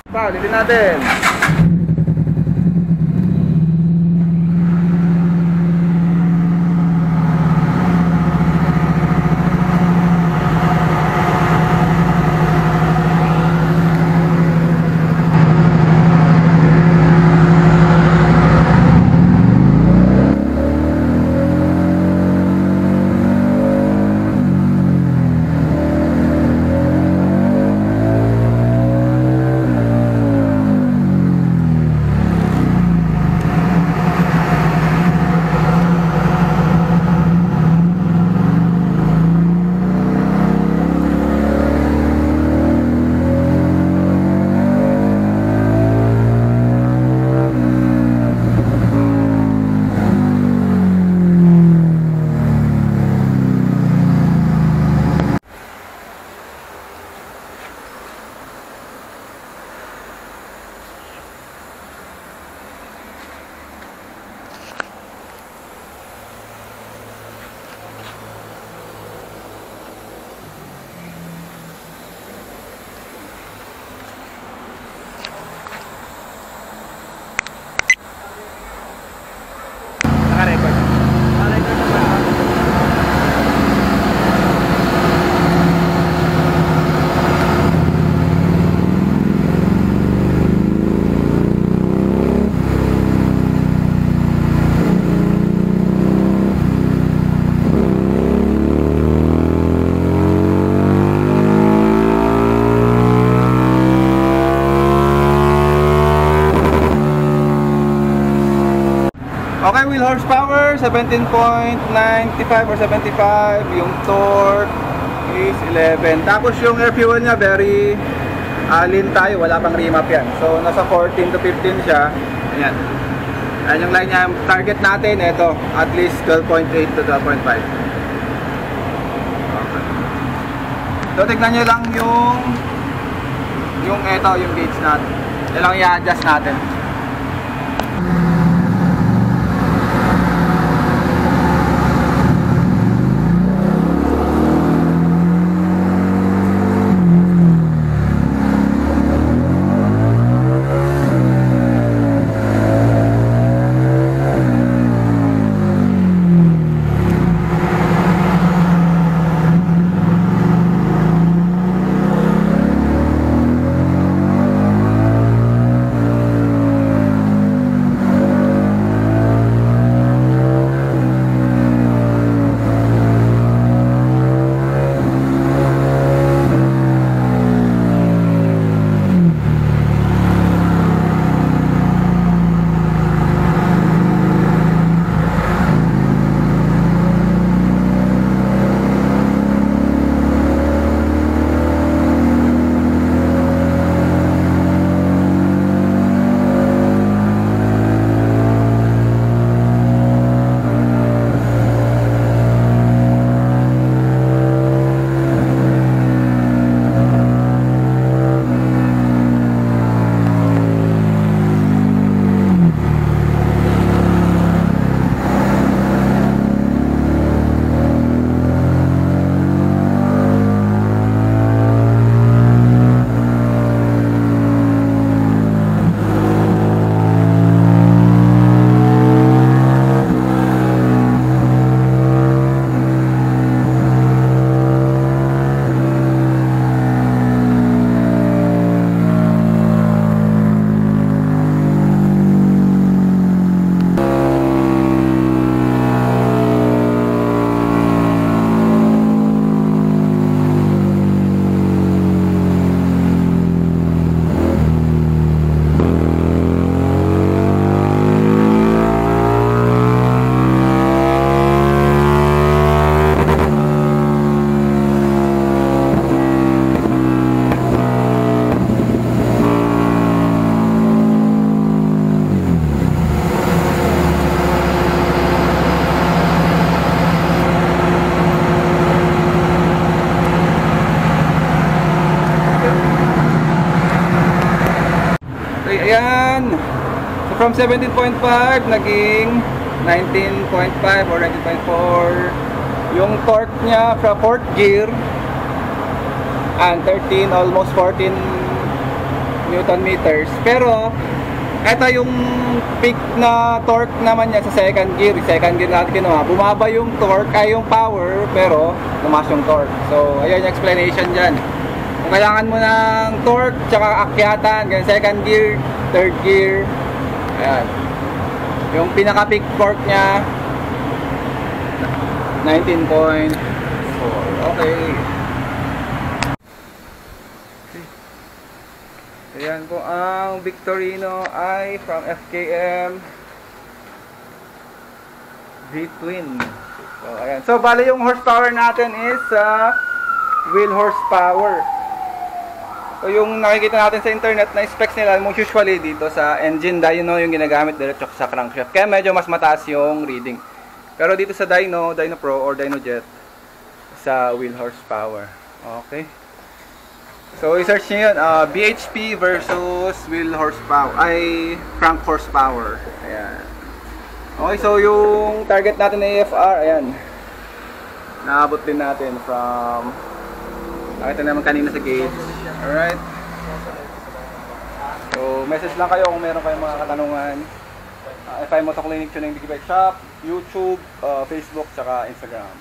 Pa, ulitin natin. Okay, wheel horsepower 17.95 or 75. Yung torque is 11. Tapos yung air fuel nya very lean tayo, wala pang remap yan. So nasa 14 to 15 siya. Ayan. Ayan yung line nya. Target natin ito, at least 12.8 to 12.5. Okay. So tignan nyo lang yung ito, yung gauge natin. Yan lang i-adjust natin. From 17.5 naging 19.5 or 19.4 yung torque niya from 4th gear and 13 almost 14 Newton meters. Pero ito yung peak na torque naman niya sa second gear. Second gear natin kinuha. Bumaba yung torque, ay yung power, pero tumaas yung torque. So, ayun yung explanation dyan. Kung kailangan mo ng torque, tsaka akyatan, ganyan, second gear, third gear, ayan. Yung pinaka-peak torque niya, 19.4. Okay. Ayan po, ang Victorino ay from FKM V-Twin. So, ayan. So, bali yung horsepower natin is wheel horsepower. So, yung nakikita natin sa internet na specs nila, usually dito sa engine dyno yung ginagamit diretso sa crankshaft. Kaya medyo mas mataas yung reading. Pero dito sa dyno, Dyno Pro or Dyno Jet, sa wheel horsepower. Okay. So, i-search nyo yun, BHP versus wheel horsepower, ay crank horsepower. Ayan. Okay, so yung target natin na AFR, ayan. Naabot din natin from, nakita naman kanina sa gauge. Alright. So, message lang kayo kung meron kayong mga katanungan. FI Moto Clinic Tuning Bike Shop, YouTube, Facebook, tsaka Instagram.